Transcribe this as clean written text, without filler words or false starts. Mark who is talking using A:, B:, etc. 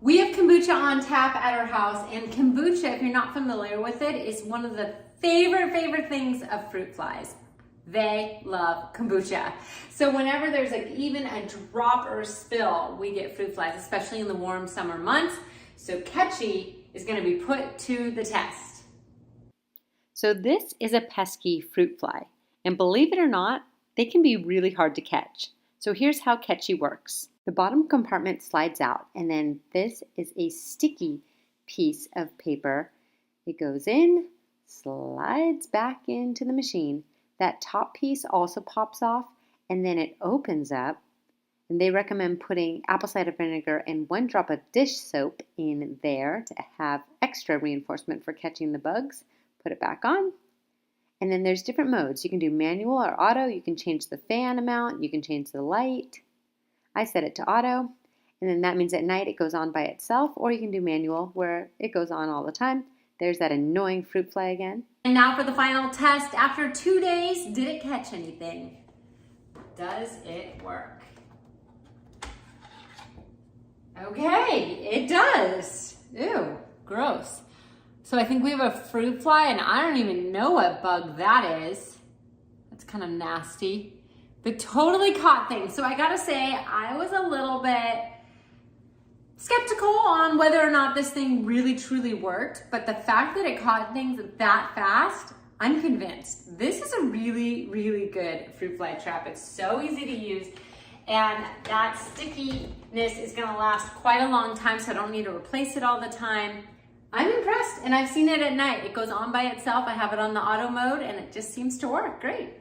A: We have kombucha on tap at our house, and kombucha, if you're not familiar with it, is one of the favorite things of fruit flies. They love kombucha. So whenever there's even a drop or a spill, we get fruit flies, especially in the warm summer months. So Katchy is going to be put to the test.
B: So this is a pesky fruit fly, and believe it or not, they can be really hard to catch. So here's how Katchy works. The bottom compartment slides out, and then this is a sticky piece of paper. It goes in, slides back into the machine. That top piece also pops off, and then it opens up. And they recommend putting apple cider vinegar and 1 drop of dish soap in there to have extra reinforcement for catching the bugs. Put it back on. And then there's different modes. You can do manual or auto. You can change the fan amount. You can change the light. I set it to auto, and then that means at night it goes on by itself, or you can do manual where it goes on all the time. There's that annoying fruit fly again.
A: And now for the final test. After 2 days, did it catch anything? Does it work? Okay, it does. Ew, gross. So I think we have a fruit fly, and I don't even know what bug that is. That's kind of nasty. But totally caught things. So I gotta say, I was a little bit skeptical on whether or not this thing really truly worked, but the fact that it caught things that fast, I'm convinced. This is a really good fruit fly trap. It's so easy to use, and that stickiness is gonna last quite a long time, so I don't need to replace it all the time. I'm impressed, and I've seen it at night. It goes on by itself. I have it on the auto mode, and it just seems to work great.